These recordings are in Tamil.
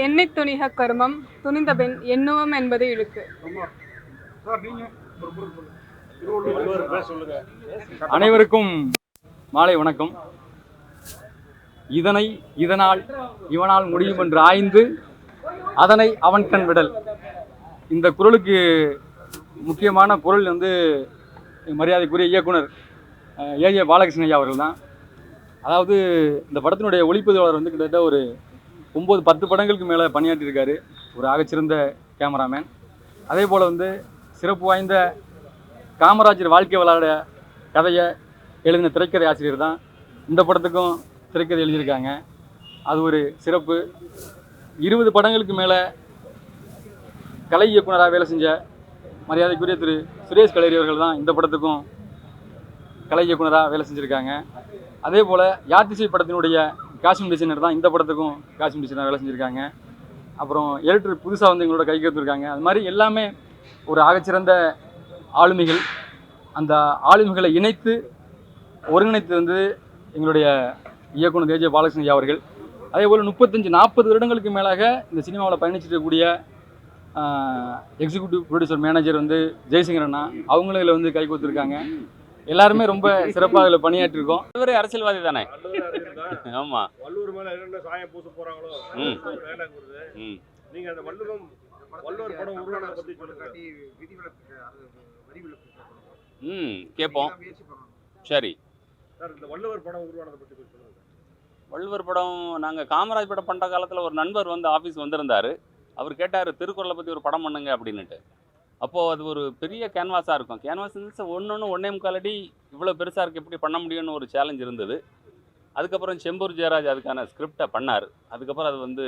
எண்ணி துணிக கருமம் துணிந்த பெண் எண்ணுவம் என்பது இழுக்கு. அனைவருக்கும் மாலை வணக்கம். இதனை இதனால் இவனால் முடியும் என்று ஆய்ந்து அதனை அவன் கண் விடல். இந்த குறளுக்கு முக்கியமான குறள் வந்து மரியாதைக்குரிய இயக்குனர் ஏ பாலகிருஷ்ணன் ஐயா அவர்கள் தான். அதாவது இந்த படத்தினுடைய ஒளிப்பதிவாளர் வந்து கிட்டத்தட்ட ஒரு 9-10 படங்களுக்கு மேலே பணியாற்றியிருக்காரு. ஒரு ஆகச்சிறந்த கேமராமேன். அதே போல் வந்து சிறப்பு வாய்ந்த காமராஜர் வாழ்க்கை விளையாட கதையை எழுதின திரைக்கதை ஆசிரியர் தான் இந்த படத்துக்கும் திரைக்கதை எழுதியிருக்காங்க. அது ஒரு சிறப்பு. 20 படங்களுக்கு மேலே கலை இயக்குனராக வேலை செஞ்ச மரியாதைக்குரிய திரு சுரேஷ் கலேரி அவர்கள் தான் இந்த படத்துக்கும் கலை இயக்குனராக வேலை செஞ்சுருக்காங்க. அதே போல் யாத்திசை படத்தினுடைய காஸ்டியூம் டிசைனர் தான் இந்த படத்துக்கும் காஸ்டியூம் டிசைனர் வேலை செஞ்சுருக்காங்க. அப்புறம் எடிட்டர் புதுசாக வந்து எங்களோட கைக்கு எடுத்துருக்காங்க. அது மாதிரி எல்லாமே ஒரு ஆகச்சிறந்த ஆளுமைகள். அந்த ஆளுமைகளை இணைத்து ஒருங்கிணைத்து வந்து எங்களுடைய இயக்குனர் ஏ பாலகிருஷ்ணன் ஐயா அவர்கள். அதே போல் 35-40 வருடங்களுக்கு மேலாக இந்த சினிமாவில் பயணிச்சுட்டு இருக்கக்கூடிய எக்ஸிக்யூட்டிவ் ப்ரொடியூசர் மேனேஜர் வந்து ஜெய்சங்கர் அண்ணா, அவங்களும் இதில் வந்து கை கொடுத்துருக்காங்க. எல்லாருமே ரொம்ப சிறப்பாக இதில் பணியாற்றிருக்கோம். இவரே அரசியல்வாதி தானே. ஆமா, வள்ளுவர் மேல என்ன சாயம் பூச போறாங்களோ நீங்க அந்த வள்ளுவர் படம் உருவானதை பத்தி சொல்லுங்க. கேட்போம். சரி சார், இந்த வள்ளுவர் படம் உருவானதை பத்தி சொல்லுங்க. வள்ளுவர் படம் நாங்கள் காமராஜ் படம் பண்ணுற காலத்தில் ஒரு நண்பர் வந்து ஆஃபீஸ் வந்திருந்தார். அவர் கேட்டார் திருக்குறளை பற்றி ஒரு படம் பண்ணுங்க அப்படின்னுட்டு. அப்போது அது ஒரு பெரிய கேன்வாஸாக இருக்கும். கேன்வாஸ் ஒன்று 1.25 அடி இவ்வளோ பெருசாக இருக்குது, எப்படி பண்ண முடியும்னு ஒரு சேலஞ்ச் இருந்தது. அதுக்கப்புறம் செம்பூர் ஜெயராஜ் அதுக்கான ஸ்கிரிப்டை பண்ணார். அதுக்கப்புறம் அது வந்து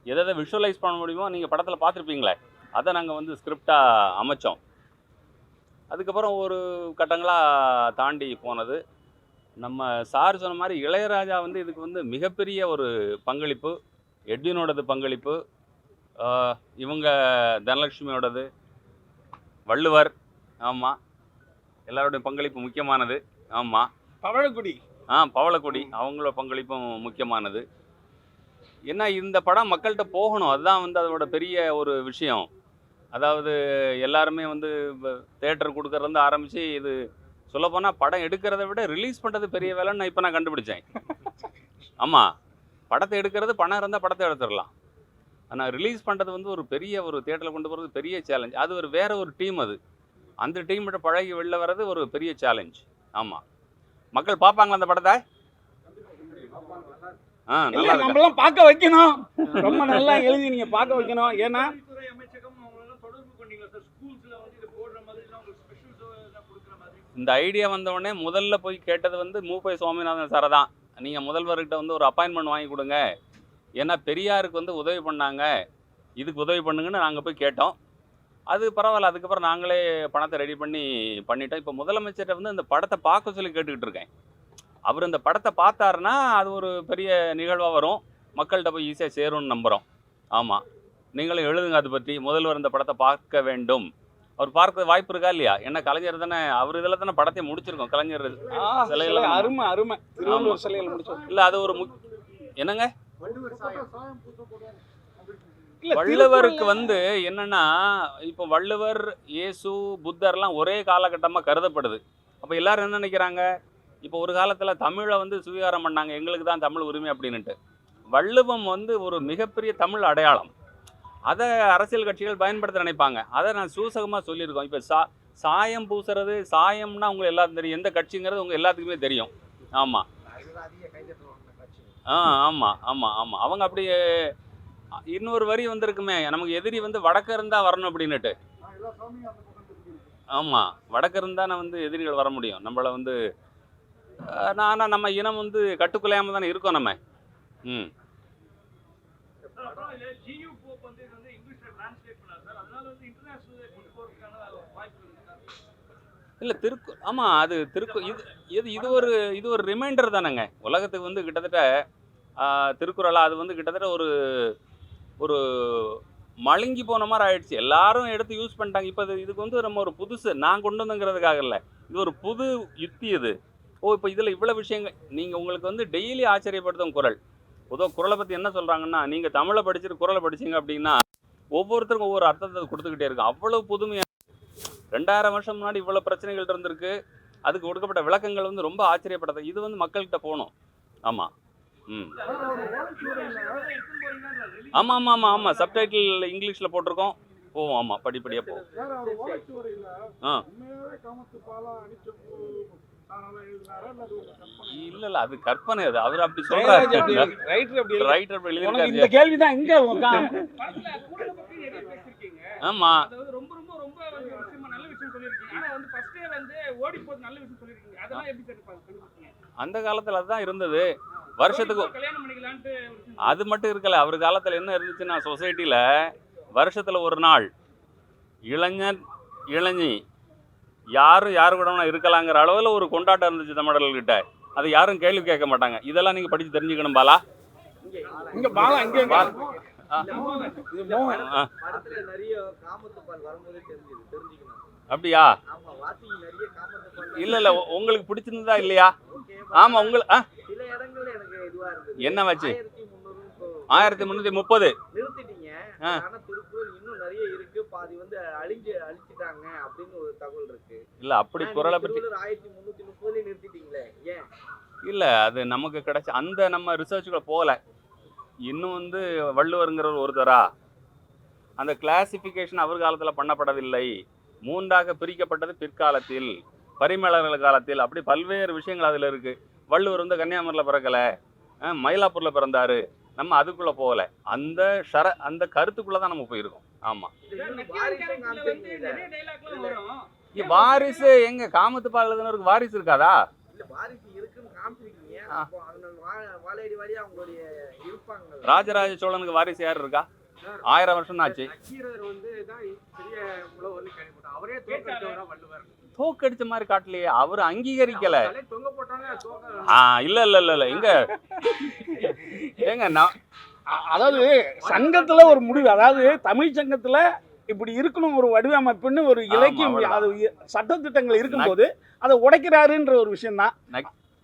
எதை விஷுவலைஸ் பண்ண முடியுமோ நீங்கள் படத்தில் பார்த்துருப்பீங்களே, அதை நாங்கள் வந்து ஸ்கிரிப்டாக அமைச்சோம். அதுக்கப்புறம் ஒரு கட்டங்களாக தாண்டி போனது. நம்ம சார் சொன்ன மாதிரி இளையராஜா வந்து இதுக்கு வந்து மிகப்பெரிய ஒரு பங்களிப்பு. எட்வினோடது பங்களிப்பு, இவங்க தனலட்சுமியோடது, வள்ளுவர், ஆமாம், எல்லாருடைய பங்களிப்பு முக்கியமானது. ஆமாம், பவளக்குடி அவங்களோட பங்களிப்பும் முக்கியமானது. ஏன்னா இந்த படம் மக்கள்கிட்ட போகணும், அதுதான் வந்து அதோட பெரிய ஒரு விஷயம். அதாவது எல்லாருமே வந்து தேட்டர் கொடுக்கறதுலேருந்து ஆரம்பித்து இது சொல்லப்போனால் படம் எடுக்கிறத விட ரிலீஸ் பண்ணுறது பெரிய வேலைன்னு இப்போ நான் கண்டுபிடிச்சேன். ஆமாம், படத்தை எடுக்கிறது பணம் இருந்தால் படத்தை எடுத்துடலாம். ஆனால் ரிலீஸ் பண்ணுறது வந்து ஒரு பெரிய ஒரு தியேட்டரில் கொண்டு போகிறது பெரிய சேலஞ்ச். அது ஒரு வேறு ஒரு டீம். அது அந்த டீம்கிட்ட பழகி வெளில வர்றது ஒரு பெரிய சேலஞ்ச். ஆமாம், மக்கள் பார்ப்பாங்களா அந்த படத்தை? நல்லா நம்மளாம் பார்க்க வைக்கணும். ரொம்ப நல்லா எழுதி நீங்கள் பார்க்க வைக்கணும். ஏன்னா இந்த ஐடியா வந்தவுடனே முதல்ல போய் கேட்டது வந்து மூப்பை சுவாமிநாதன் சாரை தான். நீங்கள் முதல்வர்கிட்ட வந்து ஒரு அப்பாயின்மெண்ட் வாங்கி கொடுங்க, ஏன்னா பெரியாருக்கு வந்து உதவி பண்ணாங்க, இதுக்கு உதவி பண்ணுங்கன்னு நாங்கள் போய் கேட்டோம். அது பரவாயில்ல, அதுக்கப்புறம் நாங்களே பணத்தை ரெடி பண்ணிட்டோம். இப்போ முதலமைச்சர்கிட்ட வந்து இந்த படத்தை பார்க்க சொல்லி கேட்டுக்கிட்டு இருக்கேன். அவர் இந்த படத்தை பார்த்தாருன்னா அது ஒரு பெரிய நிகழ்வாக வரும், மக்கள்கிட்ட போய் ஈஸியாக சேரும்னு நம்புகிறோம். ஆமாம், நீங்களும் எழுதுங்க அதை பற்றி. முதல்வர் இந்த படத்தை பார்க்க வேண்டும். அவர் பார்க்க வாய்ப்பு இருக்கா இல்லையா? என்ன கலைஞர் தானே, அவர் இதில் தானே படத்தை முடிச்சிருக்கோம். கலைஞர் சிலையில அருமை திருவள்ளுவர் சிலையில் முடிச்சோம். இல்லை, அது ஒரு என்னங்க வள்ளுவருக்கு வந்து என்னன்னா, இப்போ வள்ளுவர், இயேசு, புத்தர்லாம் ஒரே காலகட்டமாக கருதப்படுது. அப்போ எல்லாரும் என்ன நினைக்கிறாங்க, இப்போ ஒரு காலத்தில் தமிழை வந்து சுவீகாரம் பண்ணாங்க, எங்களுக்கு தான் தமிழ் உரிமை அப்படின்னுட்டு. வள்ளுவம் வந்து ஒரு மிகப்பெரிய தமிழ் அடையாளம். அதை அரசியல் கட்சிகள் பயன்படுத்த நினைப்பாங்க. அதை நான் சூசகமாக சொல்லியிருக்கோம். இப்போ சாயம் பூசுறது, சாயம்னா உங்களுக்கு எல்லாத்துக்கும் தெரியும், எந்த கட்சிங்கிறது உங்கள் எல்லாத்துக்குமே தெரியும். ஆமாம் ஆமாம் ஆமாம் ஆமாம் அவங்க அப்படி இன்னொரு வரி வந்திருக்குமே, நமக்கு எதிரி வந்து வடக்க இருந்தால் வரணும் அப்படின்னுட்டு. ஆமாம், வடக்க இருந்தால் வந்து எதிரிகள் வர முடியும். நம்மளை வந்து ஆனால் நம்ம இனம் வந்து கட்டுக்குலையாமல் தானே இருக்கோம் நம்ம. இல்லை ஆமாம், அது இது ஒரு ரிமைண்டர் தானேங்க உலகத்துக்கு வந்து. கிட்டத்தட்ட திருக்குறளா அது வந்து கிட்டத்தட்ட ஒரு மழுங்கி போன மாதிரி ஆயிடுச்சு. எல்லாரும் எடுத்து யூஸ் பண்ணிட்டாங்க. இப்போ இதுக்கு வந்து நம்ம ஒரு புதுசு நான் கொண்டு வந்துங்கிறதுக்காக இல்லை, இது ஒரு புது யுக்தி. இது இப்போ இதில் இவ்வளோ விஷயங்கள் நீங்கள் உங்களுக்கு வந்து டெய்லி ஆச்சரியப்படுத்தும் குறள். பொதுவாக குறளை பற்றி என்ன சொல்கிறாங்கன்னா, நீங்கள் தமிழை படிச்சுட்டு குறளை படிச்சீங்க அப்படின்னா ஒவ்வொருத்தருக்கும் ஒவ்வொரு அர்த்தத்தை கொடுத்துக்கிட்டே இருக்கும். அவ்வளோ புதுமையாக 2000 வருஷம் முன்னாடி இவ்வளோ பிரச்சனைகள் இருந்திருக்கு. அதுக்கு கொடுக்கப்பட்ட விளக்கங்கள் வந்து ரொம்ப ஆச்சரியப்படுது. இது வந்து மக்கள்கிட்ட போகணும். ஆமாம். ம் ஆமாம் ஆமாம் ஆமாம் ஆமாம் சப்டைட்டில் இங்கிலீஷில் போட்டிருக்கோம். போவோம். ஆமாம், படிப்படியாக போவோம். ஆ இல்லை இல்லை, அது கற்பனை. அது அவர் அப்படி சொல்கிறாரு. ரைட்டர் அப்படி எழுதி- ரைட்டர் அப்படி உனக்கு எழுதியிருக்காரு. இந்த கேள்விதான் இங்க ஆமாம், அதாவது ரொம்ப ரொம்ப ரொம்ப வந்து விஷயமா நல்ல விஷயம் சொல்லியிருக்கீங்க. ஆனா வந்து ஃபர்ஸ்டே வந்து ஓடி போது நல்ல விஷயம் சொல்லியிருக்கீங்க. அதெல்லாம் எப்படி சார் கண்டுபிடிச்சீங்க? அந்த காலத்தில் அதுதான் இருந்தது. வருஷத்துக்கு கல்யாணம் பண்ணிக்கலான்ட்டு அது மட்டும் இருக்கல. அவர் காலத்தில் என்ன இருந்துச்சுன்னா, சொசைட்டியில் வருஷத்தில் ஒரு நாள் இளைஞர் இளைஞி யாரும் யாரு கூட வேணா இருக்கலாங்கிற அளவில் ஒரு கொண்டாட்டம் இருந்துச்சு தமிழர்கள்கிட்ட. அதை யாரும் கேள்வி கேட்க மாட்டாங்க. இதெல்லாம் நீங்கள் படித்து தெரிஞ்சுக்கணும் பாலா. இங்க பாலா இங்க பால். ஆ. இது மோகன். ஆ. படத்துல நிறைய காமத்துப்பால் வரும்போதே தெரிஞ்சுக்கணும். அப்படியா? ஆமா, வாசிக்கு நிறைய காமத்துப்பால். இல்லை இல்லை, உங்களுக்கு பிடிச்சிருந்ததா இல்லையா? ஆமாம், உங்களுக்கு சில இடங்கள்ல எனக்கு இதுவா இருந்தது. என்ன வச்சு? 1330 1330 நிறுத்திட்டீங்க. ஆ. ஆனா திருக்குறள் இன்னும் நிறைய இருக்கு. பாதி வந்து அழிச்சிட்டாங்க அப்படின்னு ஒரு தகவல் இருக்கு. இல்லை, அப்படி குறளை பற்றி 1330 நிறுத்திட்டீங்களே, ஏன்? இல்லை, அது நமக்கு கிடைச்ச அந்த நம்ம ரிசர்ச்சுக்குள்ள போகல. இன்னும் வந்து வள்ளுவருங்கிறவர் ஒருத்தரா அந்த கிளாசிஃபிகேஷன் அவர் காலத்தில் பண்ணப்படவில்லை. 3ஆக பிரிக்கப்பட்டது பிற்காலத்தில், பரிமளர்கள் காலத்தில். அப்படி பல்வேறு விஷயங்கள் அதில் இருக்குது. வள்ளுவர் வந்து கன்னியாகுமரியில் பிறக்கலை, மயிலாப்பூரில் பிறந்தார். நம்ம அதுக்குள்ளே போகல. அந்த கருத்துக்குள்ளே தான் நம்ம போயிருக்கோம். ஆமாம். வாரிசும் காமிச்சிருக்கீங்க. நிறைய டைலாக்லாம் வரும். வாரிசு எங்க காமத்துப்பால் எழுதுனவருக்கு வாரிசு இருக்காதா? இல்ல, வாரிசு இருக்குன்னு காமிச்சிருக்கீங்க. அப்போ அந்த வாழையடி வாரியா அவங்களுடைய இருப்பாங்க. ராஜராஜ சோழனுக்கு வாரிசு யார் இருக்கா? 1000 வருஷம் தான் ஆச்சு. நக்கீரர் வந்து தான் பெரிய உழவர்னு கேள்விப்பட்டோம். அவரே தோற்கடிச்சவரா வள்ளுவர். தோக்கடிச்ச மாதிரி காட்டலையே, அவர் அங்கீகரிக்கல. தலை தொங்க போட்டாங்க இல்ல இல்ல இல்ல இல்ல, எங்க ஏங்க அதாவது சங்கத்துல ஒரு முடிவு, அதாவது தமிழ் சங்கத்துல இப்படி இருக்கணும் ஒரு வடிவமைப்புன்னு ஒரு இலக்கியம், அவ்வளவுதான். அது சட்டத்திட்டங்கள் இருக்கும்போது அதை உடைக்கிறாருன்ற ஒரு விஷயம் தான்.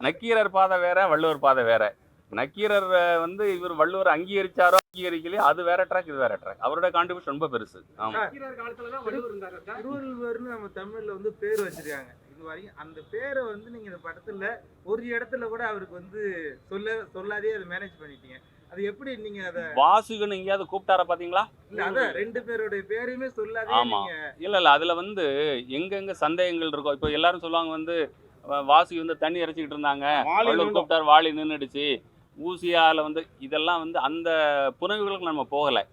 நக்கீரர் பாதை வேற, வள்ளுவர் பாதை வேற. நக்கீரர் வந்து இவர் வள்ளுவர் அங்கீகரிச்சாரோ அங்கீகரிக்கலையோ அது வேற ட்ராக், இது வேற ட்ராக். அவரோட கான்ட்ரிபியூஷன் ரொம்ப பெருசு. ஆமா, நக்கீரர் காலத்துல தான் வள்ளுவர் இருந்தாரு. திருவள்ளுவர்னு நம்ம தமிழ்ல வந்து பேர் வச்சிருக்காங்க. இது வரையும் அந்த பேரை வந்து நீங்க இந்த படத்துல ஒரு இடத்துல கூட அவருக்கு வந்து சொல்லாதே அதை மேனேஜ் பண்ணிட்டீங்க. அது எப்படி நீங்க அதை வாசுகன் எங்கேயாவது கூப்பிட்டார பாத்தீங்களா? இல்ல, அதான் 2 பேருடைய பேரையுமே சொல்லாதே ஆமா. நீங்க. இல்ல இல்ல, அதுல வந்து எங்கெங்க சந்தேகங்கள் இருக்கும். இப்போ எல்லாரும் சொல்லுவாங்க வந்து வாசுகி வந்து தண்ணி இறைச்சிக்கிட்டு இருந்தாங்க, வள்ளுவர் கூப்பிட்டார், வாளி நின்றுடுச்சு, ஊசியால வந்து இதெல்லாம் வந்து அந்த புனைவுகளுக்கு நம்ம போகலை.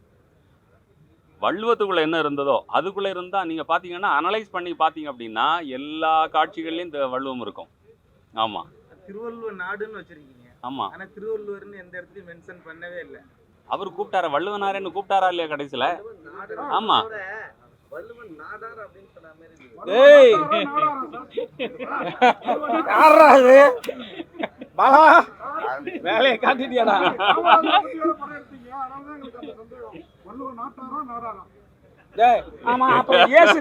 வள்ளுவத்துக்குள்ள என்ன இருந்ததோ அதுக்குள்ள இருந்தா நீங்க பாத்தீங்கன்னா அனலைஸ் பண்ணி பாத்தீங்க அப்படின்னா எல்லா காட்சிகள்லயும் இந்த வள்ளுவம் இருக்கும். ஆமா, திருவள்ளுவர் நாடுன்னு வச்சிருக்கீங்க. ஆமா. ஆனா திருவள்ளுவர்னு எந்த இடத்துலயும் மென்ஷன் பண்ணவே இல்லை. அவர் கூப்பிட்டார, வள்ளுவனாரன்னு கூப்பிட்டாரா இல்லையா கடைசியில? ஆமா. வள்ளுவன் நாடார் அப்படின்னு சொன்ன மாதிரி இருந்தது. ஏய் யாரா அது? பாலா வேலையை காட்டிட்டியாடா? டேய், ஆமா, அப்புறம் ஏசு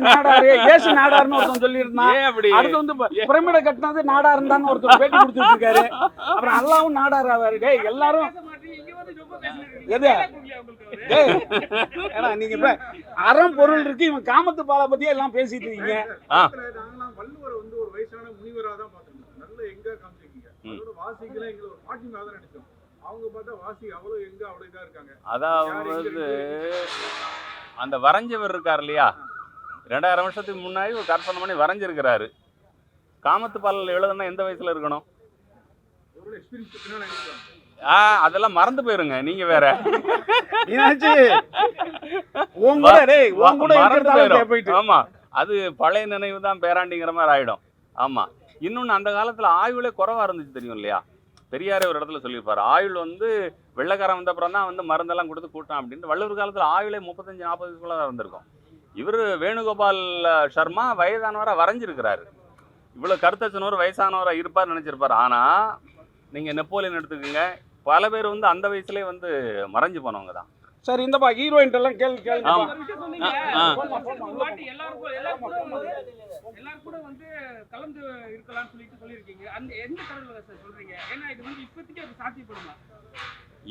நாடார்னு ஒருத்தன் சொல்லியிருந்தான். ஏன் அப்படி? அடுத்து வந்து பிரமிட கட்டினது நாடாருந்தான்னு ஒருத்தர் பேட்டி கொடுத்துட்டு இருக்காரு. அப்புறம் அல்லாவும் நாடார் ஆவாரு. டேய் எல்லாரும் பேச மாட்டீங்க. இங்க வந்து ரொம்ப பேசுறீங்க. எது? dialogue கொடுக்கலையா உங்களுக்கு அவரு? டேய், ஏன்னா நீங்க இப்ப அறம் பொருள் இருக்கு, இவன் காமத்து பாலை பத்தியே எல்லாம் பேசிட்டு இருக்கீங்க. நாங்களாம் வள்ளுவரை வந்து ஒரு வயசான முனிவரா தான் பார்த்துருக்கோம். நல்ல எங்க காமிச்சிருக்கீங்க. அதோட வாசிகளை எங்களை ஒரு பாட்டி மேல தான் நினைச்சோம். அவங்க பார்த்தா வாசி அவ்வளவு எங்க அவ்வளவு இதா இருக்காங்க. அதாவது அந்த வரைஞ்சவர் இருக்கார் இல்லையா, 2000 வருஷத்துக்கு முன்னாடி ஒரு கற்பனை பண்ணி வரைஞ்சிருக்கிறாரு. காமத்து பாலில் எழுதுனா எந்த வயசுல இருக்கணும்? ஒரு எக்ஸ்பீரியன்ஸ் நினைக்கிறோம். அதெல்லாம் மறந்து போயிருங்க. நீங்க வேற என்னாச்சு? உன் கூட டேய், உன் கூட மறந்து இருக்கிறதால போயிரும். போயிட்டு. ஆமா, அது பழைய நினைவு தான் பேராண்டிங்கிற மாதிரி ஆயிடும். ஆமா. இன்னொன்னு, அந்த காலத்துல ஆயுளே குறைவா இருந்துச்சு தெரியும் இல்லையா? பெரியாரே ஒரு இடத்துல சொல்லியிருப்பாரு, ஆயுள் வந்து வெள்ளைக்காரன் வந்த அப்புறம் தான் வந்து மருந்தெல்லாம் கொடுத்து கூட்டான் அப்படின்ட்டு. வள்ளுவர் காலத்துல ஆயுளே 35-40 தான் இருந்திருக்கும். இவர் வேணுகோபால் சர்மா வயதானவரா வரைஞ்சிருக்கிறாரு. இவ்வளவு கருத்தச்சனவர் வயசானவரா இருப்பார் நினைச்சிருப்பாரு. ஆனா நீங்க நெப்போலியன் எடுத்துக்கோங்க, பல பேர் வந்து அந்த வயசுலேயே வந்து மறைஞ்சு போனவங்க தான். சரி இந்தப்பா ஹீரோயின் எல்லாம் கேள்வி ஆமா. ஒரு விஷயம் சொன்னீங்க. ஆ. ஒரு வாட்டி எல்லாரும் கூட வந்து கலந்து இருக்கலாம்னு சொல்லியிருக்கீங்க. அந்த எந்த கடவுளை சார் சொல்றீங்க? ஏன்னா இது வந்து இப்போதைக்கு அது சாத்தியப்படுமா?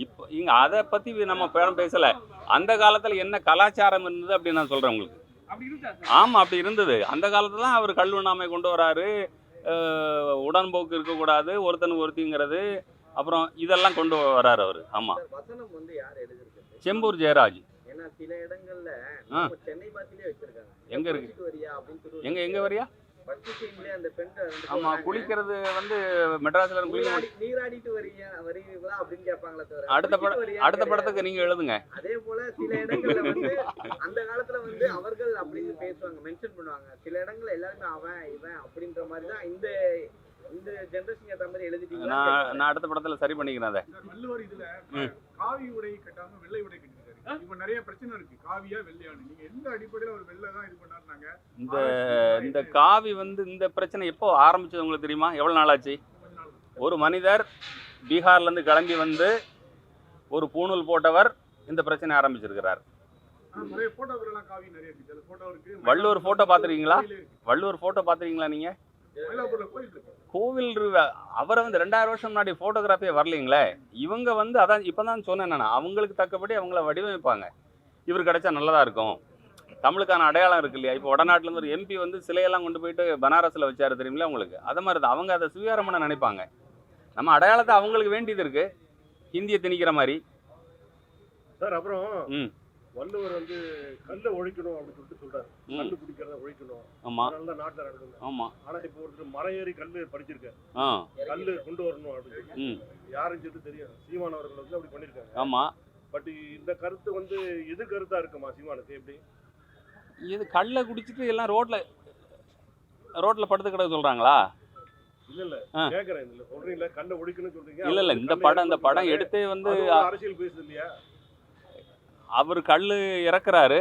இப்போ இங்க அதை பத்தி நம்ம பேசல. அந்த காலத்துல என்ன கலாச்சாரம் இருந்தது அப்படின்னு நான் சொல்றேன் உங்களுக்கு. அப்படி இருக்கா சார்? ஆமா, அப்படி இருந்தது. அந்த காலத்துல தான் அவர் கல்லுண்ணாமை கொண்டு வராரு. உடன்போக்கு இருக்கக்கூடாது, ஒருத்தனுக்கு ஒருத்திங்கிறது, அப்புறம் இதெல்லாம் கொண்டு வராரு அவரு. ஆமா, வசனம் வந்து யார் எழுதிருக்கு? செம்பூர் ஜெயராஜ். ஏன்னா சில இடங்கள்ல ஆ. நம்ம சென்னை பாத்திலே வச்சிருக்காங்க. எங்க இருக்கு? பஸ்ஸுக்கு வரியா அப்படின்னு எங்க வரியா? பஸ் சீன்லயே அந்த பெண் ரெண்டு ஆமா, பேரும் குளிக்கிறது வந்து மெட்ராஸ்ல குளிக்க நீராடிட்டு வருவீங்களா அப்படின்னு கேட்பாங்களே தவிர அடுத்த குளிச்சிட்டு வரியான்னு அடுத்த படத்துக்கு நீங்க எழுதுங்க. கிடையாது. அதே போல சில இடங்கள்ல வந்து அந்த காலத்துல வந்து அவர்கள் அப்படின்னு பேசுவாங்க, மென்ஷன் பண்ணுவாங்க. சில இடங்கள்ல எல்லாருமே அவன் இவன் அப்படின்ற மாதிரி தான் இந்த ஜெனரேஷன் ஏற்ற மாதிரி எழுதிட்டீங்களா? நான் அடுத்த படத்துல சரி பண்ணிக்கிறேன் அதை. வள்ளுவர் இதுல காவி உடை கட்டாம வெள்ளை உடை கட்டிருக்காரு. இப்ப நிறைய பிரச்சனை இருக்கு, காவியா வெள்ளையானு. நீங்க எந்த அடிப்படையில ஒரு வெள்ளை தான் இது பண்ணாருனாங்க? இந்த காவி வந்து இந்த பிரச்சனை எப்போ ஆரம்பிச்சது உங்களுக்கு தெரியுமா? எவ்வளவு நாள் ஆச்சு? ஒரு மனிதர் பீகார்ல இருந்து கிளம்பி வந்து ஒரு பூணூல் போட்டவர் இந்த பிரச்சனை ஆரம்பிச்சிருக்கிறார். நிறைய போட்டோக்கள் எல்லாம் காவி நிறைய இருக்கு. அதுல போட்டோ இருக்கு. வள்ளுவர் போட்டோ பாத்துருக்கீங்களா? வள்ளுவர் போட்டோ பாத்துருக்கீங்களா நீங்க? மயிலாப்பூர்ல கோயில் இருக்கு. கோவில் அவரை வந்து 2000 வருஷம் முன்னாடி போட்டோகிராஃபியே வரலீங்களே. இவங்க வந்து அதான் இப்பதான் சொன்னேன் நான், அவங்களுக்கு தக்கபடி அவங்கள வடிவமைப்பாங்க. இவர் கிடைச்சா நல்லதா இருக்கும், தமிழுக்கான அடையாளம் இருக்கு இல்லையா? இப்போ வடநாட்டுல இருந்து ஒரு எம்பி வந்து சிலையெல்லாம் கொண்டு போயிட்டு பனாரஸ்ல வச்சாரு தெரியுங்களா உங்களுக்கு? அதை மாதிரி தான் அவங்க அதை சுவீகாரம் பண்ண நினைப்பாங்க. நம்ம அடையாளத்தை அவங்களுக்கு வேண்டியது இருக்கு, ஹிந்தியை திணிக்கிற மாதிரி. சார் அப்புறம் ம் வள்ளுவர் வந்து கல்லை ஒழிக்கணும் அப்படின்னு சொல்றாரு. கல்லு குடிக்கிறத ஒழிக்கணும், ஆமா அதனாலதான் நாட்டுல நடக்கணும். ஆமா. ஆனா இப்போ ஒருத்தர் மரம் ஏறி கல்லு படிச்சிருக்காரு, ஆ கல்லு கொண்டு வரணும் அப்படின்னு ம் யாரும் சொல்லிட்டு தெரியும். சீமான் அவர்கள் வந்து அப்படி பண்ணிருக்காங்க. ஆமா. பட் இந்த கருத்து வந்து எது கருத்தா இருக்குமா சீமானுக்கு? எப்படி இது கல்லை குடிச்சிட்டு எல்லாம் ரோட்ல படுத்து கிடக்க சொல்றாங்களா? இல்ல கேக்குறேன். இல்ல சொல்றீங்களா கல்லை ஒழிக்கணும்னு சொல்றீங்க. இல்ல இந்த படம் எடுத்தே வந்து அரசியல் பேசுது இல்லையா? அவர் கல்லு இறக்குறாரு,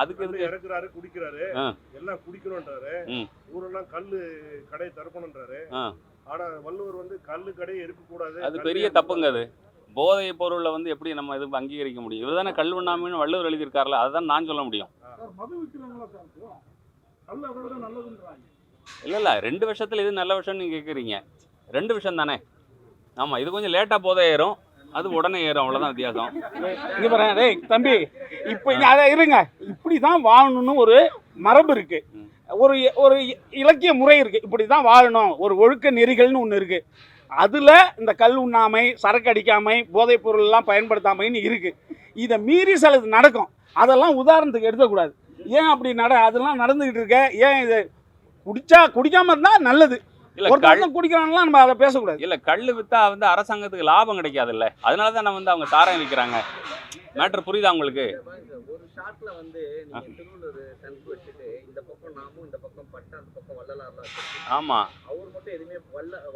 அதுக்கு கல்லு இறக்குறாரு, குடிக்கிறாரு, எல்லாம் குடிக்கணும்ன்றாரு. ஊரெல்லாம் கல்லு கடை தரப்பணும்ன்றாரு. ஆனா வள்ளுவர் வந்து கல்லு கடையை இருக்கக்கூடாது, அது பெரிய தப்புங்க. அது போதை பொருளை வந்து எப்படி நம்ம இது அங்கீகரிக்க முடியும்? இதுதானே கல் உண்ணாமைன்னு வள்ளுவர் எழுதியிருக்காருல, அதுதான் நான் சொல்ல முடியும். மது விற்கிறவங்களா சார் கல் அதை விட நல்லதுன்றாங்க. இல்ல 2 வருஷத்துல இது நல்ல விஷயம்னு நீங்க கேட்குறீங்க. 2 விஷயம் தானே. ஆமா, இது கொஞ்சம் லேட்டா போதை ஏறும், அது உடனே ஏறும், அவ்வளவுதான் வித்தியாசம். இங்க பாருங்க, டேய் தம்பி, இப்போ அதை இருங்க, இப்படிதான் வாழணும்னு ஒரு மரபு இருக்கு, ஒரு இலக்கிய முறை இருக்கு, இப்படிதான் வாழணும், ஒரு ஒழுக்க நெறிகள்னு ஒன்று இருக்கு. அதுல இந்த கல் உண்ணாமை, சரக்கு அடிக்காமை, போதைப் பொருள் எல்லாம் பயன்படுத்தாமைன்னு இருக்கு. இதை மீறி சிலது நடக்கும், அதெல்லாம் உதாரணத்துக்கு எடுக்கக்கூடாது. ஏன் அப்படி அதெல்லாம் நடந்துகிட்டு இருக்க? ஏன் இது குடிக்காம இருந்தா நல்லது, குடிக்கிறாங்கலாம் நம்ம அதை பேசக்கூடாது. இல்ல கல்லு வித்தா வந்து அரசாங்கத்துக்கு லாபம் கிடைக்காது இல்ல, அதனாலதான் நான் வந்து அவங்க சாராயம் விற்கிறாங்க. மேட்டர் புரியுதா உங்களுக்கு? ஒரு ஷாட்ல வந்து நீங்க திருவள்ளூர் டங்க் வச்சுட்டு இந்த பக்கம் நாமும் இந்த பக்கம் பட்டா அந்த பக்கம் வள்ளலார்லாம். ஆமா, அவர் மட்டும் எதுவுமே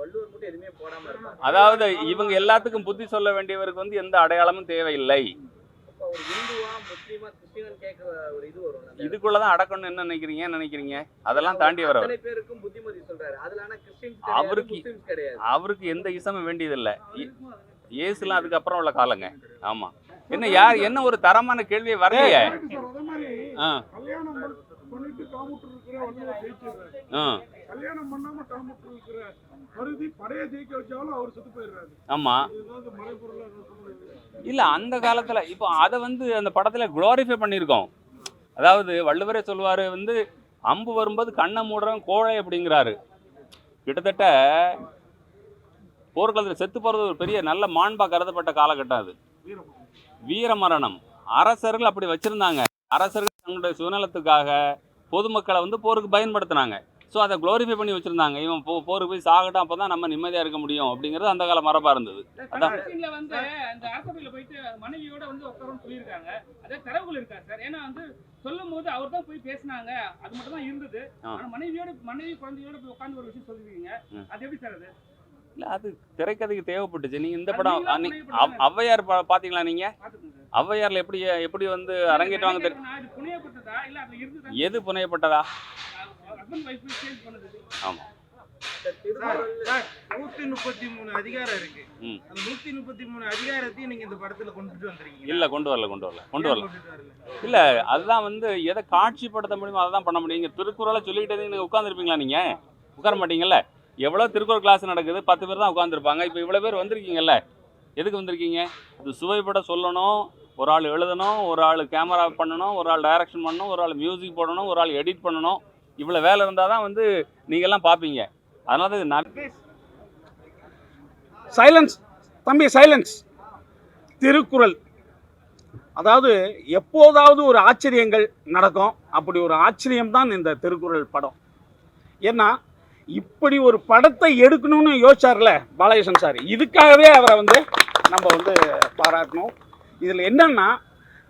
வள்ளுவர் மட்டும் எதுவுமே போடாம இருப்பாங்க. அதாவது இவங்க எல்லாத்துக்கும் புத்தி சொல்ல வேண்டியவருக்கு வந்து எந்த அடையாளமும் தேவையில்லை. ஒரு இந்துவா முஸ்லீமா கிறிஸ்டியன் கேட்கிற ஒரு இது வரும். இதுக்குள்ளதான் அடக்கணும்னு என்ன நினைக்கிறீங்க? அதெல்லாம் தாண்டி வர அத்தனை பேருக்கும் புத்திமதி சொல்றாரு. அதுல ஆனா கிறிஸ்டியன்ஸ் கிடையாது, அவருக்கு எந்த இசமும் வேண்டியதில்லை. இயேசுலாம் அதுக்கப்புறம் உள்ள காலங்க. ஆமா, என்ன ஒரு தரமான கேள்வியை வரலையே. கல்யாணம் பண்ணிட்டு காமுட்டு இருக்கிற வள்ளுவர் ஜெயிச்சிடுறாரு. கல்யாணம் பண்ணாம காமுட்டு இருக்கிற கருதி படைய ஜெயிக்க வச்சாலும் அவர் செத்து போயிடுறாரு. ஆமா, இல்ல அந்த காலத்துல இப்போ அதை வந்து அந்த படத்துல குளோரிஃபை பண்ணியிருக்கோம். அதாவது வள்ளுவரே சொல்லுவாரு வந்து அம்பு வரும்போது கண்ணை மூடுறவன் கோழை அப்படிங்கிறாரு. கிட்டத்தட்ட போர்க்களத்தில் செத்து போறது ஒரு பெரிய நல்ல மாண்பா கருதப்பட்ட காலகட்டம் அது. வீரமரணம் அரசர்கள் அப்படி வச்சிருந்தாங்க. அரசர்கள் தங்களுடைய சுயநலத்துக்காக பொதுமக்களை வந்து போருக்கு பயன்படுத்தினாங்க. ஸோ அதை குளோரிஃபை பண்ணி வச்சிருந்தாங்க. இவன் போருக்கு போய் சாகட்டும், அப்பதான் நம்ம நிம்மதியா இருக்க முடியும் அப்படிங்கிறது அந்த கால மரபா இருந்தது. அதான் வந்து அந்த அரசவையில போயிட்டு மனைவியோட வந்து உட்காரன்னு சொல்லியிருக்காங்க. அதே தரவுகள் இருக்கா சார்? ஏன்னா வந்து சொல்லும் போது அவர் தான் போய் பேசினாங்க, அது மட்டும் தான் இருந்தது. ஆனா மனைவி குழந்தையோட போய் உட்காந்து ஒரு விஷயம் சொல்லிருக்கீங்க, அது எப்படி சார்? அது இல்ல, அது திரைக்கதைக்கு தேவைப்பட்டுச்சு. நீங்க இந்த படம் ஔவையார் பாத்தீங்களா? நீங்க ஔவையார்ல எப்படி வந்து அரங்கேற்றுவாங்க தெரியும்? எது புனையப்பட்டதா? ஆமா, சார் 133 அதிகாரம் இருக்கு. ம். அந்த 133 அதிகாரத்தையும் நீங்க இந்த படத்துல கொண்டுட்டு வந்திருக்கீங்க. இல்லை கொண்டு வரல இல்லை, அதுதான் வந்து எதை காட்சிப்படுத்த முடியுமோ அதை தான் பண்ண முடியும். இங்கே திருக்குறளை சொல்லிக்கிட்டே நீங்கள் உட்காந்துருப்பீங்களா? நீங்கள் உட்கார மாட்டீங்கல்ல. எவ்வளோ திருக்குறள் கிளாஸ் நடக்குது, 10 பேர் தான் உட்காந்துருப்பாங்க. இப்போ இவ்வளோ பேர் வந்திருக்கீங்கல்ல, எதுக்கு வந்திருக்கீங்க? இது சுவைப்பட சொல்லணும், ஒரு ஆள் எழுதணும், ஒரு ஆள் கேமரா பண்ணணும், ஒரு ஆள் டைரக்ஷன் பண்ணணும், ஒரு ஆள் மியூசிக் போடணும், ஒரு ஆள் எடிட் பண்ணணும். இவ்வளோ வேலை இருந்தால் தான் வந்து நீங்கள்லாம் பார்ப்பீங்க. அதனால தான் இது நான் சைலன்ஸ் தம்பி, சைலன்ஸ். திருக்குறள் அதாவது எப்போதாவது ஒரு ஆச்சரியங்கள் நடக்கும். அப்படி ஒரு ஆச்சரியம்தான் இந்த திருக்குறள் படம். ஏன்னா இப்படி ஒரு படத்தை எடுக்கணும்னு யோசிச்சார்ல பாலகிருஷ்ணன் சார், இதுக்காகவே அவரை வந்து நம்ம வந்து பாராட்டணும். இதில் என்னன்னா,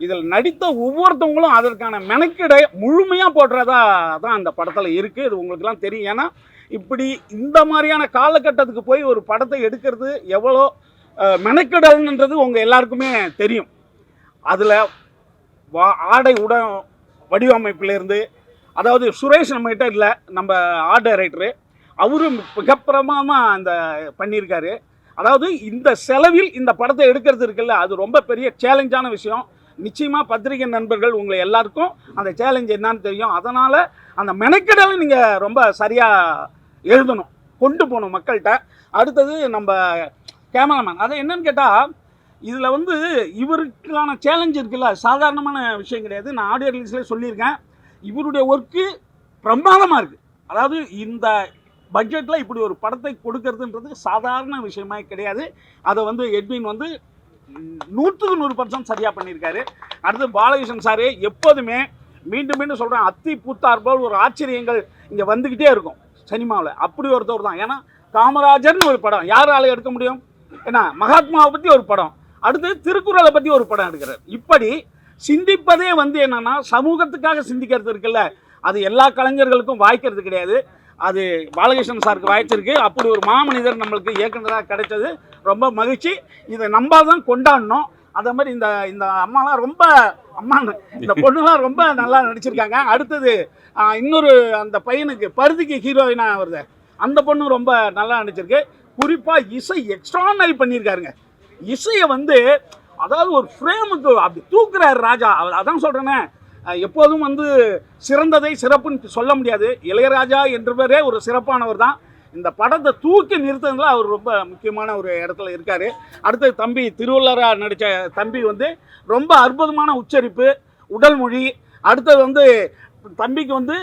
இதில் நடித்த ஒவ்வொருத்தவங்களும் அதற்கான மெனக்கிட முழுமையாக போடுறதா தான் அந்த படத்தில் இருக்குது. இது உங்களுக்குலாம் தெரியும். ஏன்னா இப்படி இந்த மாதிரியான காலகட்டத்துக்கு போய் ஒரு படத்தை எடுக்கிறது எவ்வளோ மெனக்கிடல்ன்றது உங்கள் எல்லாருக்குமே தெரியும். அதில் ஆடை வடிவமைப்பிலேருந்து, அதாவது சுரேஷ் நம்மகிட்ட இல்லை, நம்ம ஆர்ட் டைரக்டரு, அவரும் மிகப்பிரமாதமாக அந்த பண்ணியிருக்காரு. அதாவது இந்த செலவில் இந்த படத்தை எடுக்கிறது இருக்குல்ல, அது ரொம்ப பெரிய சேலஞ்சான விஷயம். நிச்சயமாக பத்திரிகை நண்பர்கள் உங்களை எல்லாருக்கும் அந்த சேலஞ்ச் என்னன்னு தெரியும். அதனால் அந்த மெனக்கெடலை நீங்கள் ரொம்ப சரியாக எழுதணும், கொண்டு போகணும் மக்கள்கிட்ட. அடுத்தது நம்ம கேமராமேன், அதை என்னன்னு கேட்டால், இதில் வந்து இவருக்கான சேலஞ்ச் இருக்குல்ல, சாதாரணமான விஷயம் கிடையாது. நான் ஆடியோ ரிலீஸ்லேயே சொல்லியிருக்கேன், இவருடைய ஒர்க்கு பிரமாதமாக இருக்குது. அதாவது இந்த பட்ஜெட்டில் இப்படி ஒரு படத்தை கொடுக்கறதுன்றது சாதாரண விஷயமே கிடையாது. அதை வந்து எட்வின் வந்து 100% சரியாக பண்ணியிருக்காரு. அடுத்து பாலகிருஷ்ணன் சார் எப்போதுமே மீண்டும் மீண்டும் சொல்கிறேன், அத்தி பூத்தார் போல் ஒரு ஆச்சரியங்கள் இங்கே வந்துக்கிட்டே இருக்கும் சினிமாவில். அப்படி ஒருத்தவர் தான். ஏன்னா காமராஜர்னு ஒரு படம் யாரால எடுக்க முடியும்? ஏன்னா மகாத்மாவை பற்றி ஒரு படம், அடுத்து திருக்குறளை பற்றி ஒரு படம் எடுக்கிறார். இப்படி சிந்திப்பதே வந்து என்னென்னா சமூகத்துக்காக சிந்திக்கிறது இருக்குல்ல, அது எல்லா கலைஞர்களுக்கும் வாய்க்கிறது கிடையாது. அது பாலகிருஷ்ணன் சாருக்கு வாய்ச்சிருக்கு. அப்படி ஒரு மாமனிதர் நம்மளுக்கு இயக்குனராக கிடைச்சது ரொம்ப மகிழ்ச்சி. இதை நம்ம தான் கொண்டாடணும். அதே மாதிரி இந்த அம்மாலாம் ரொம்ப இந்த பொண்ணுலாம் ரொம்ப நல்லா நடிச்சிருக்காங்க. அடுத்தது இன்னொரு அந்த பையனுக்கு பருதிக்கு ஹீரோயினாக வருது, அந்த பொண்ணு ரொம்ப நல்லா நடிச்சிருக்கு. குறிப்பாக இசை எக்ஸ்ட்ரானரி பண்ணியிருக்காருங்க. இசையை வந்து அதாவது ஒரு ஃப்ரேமுக்கு அப்படி தூக்குறாரு ராஜா. அதான் சொல்கிறேன்னே, எப்போதும் வந்து சிறந்ததை சிறப்புன்னு சொல்ல முடியாது. இளையராஜா என்றவரே ஒரு சிறப்பானவர் தான். இந்த படத்தை தூக்கி நிறுத்ததுல அவர் ரொம்ப முக்கியமான ஒரு இடத்துல இருக்கார். அடுத்தது தம்பி திருவள்ளுவராக நடித்த தம்பி வந்து ரொம்ப அற்புதமான உச்சரிப்பு, உடல் மொழி. அடுத்தது வந்து தம்பிக்கு வந்து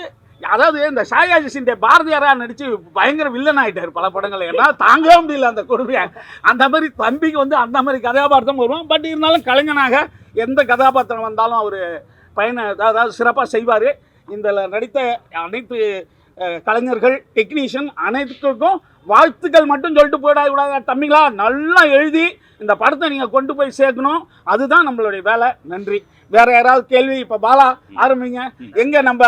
அதாவது இந்த ஷாயாஜி சிண்டே பாரதியாராக நடித்து பயங்கர வில்லன் ஆகிட்டார் பல படங்கள். ஏன்னா தாங்கவே முடியல அந்த கொடுமையை. அந்த மாதிரி தம்பிக்கு வந்து அந்த மாதிரி கதாபாத்திரம் வரும். பட் இருந்தாலும் கலைஞனாக எந்த கதாபாத்திரம் வந்தாலும் அவர் அதாவது சிறப்பாக செய்வார். இதில் நடித்த அனைத்து கலைஞர்கள், டெக்னீஷியன் அனைத்துக்கும் வாழ்த்துக்கள் மட்டும் சொல்லிட்டு போயிடாத தம்பிங்களா. நல்லா எழுதி இந்த படத்தை நீங்கள் கொண்டு போய் சேர்க்கணும். அதுதான் நம்மளுடைய வேலை. நன்றி. வேற யாராவது கேள்வி? இப்போ பாலா ஆரம்பிங்க. எங்கே நம்ம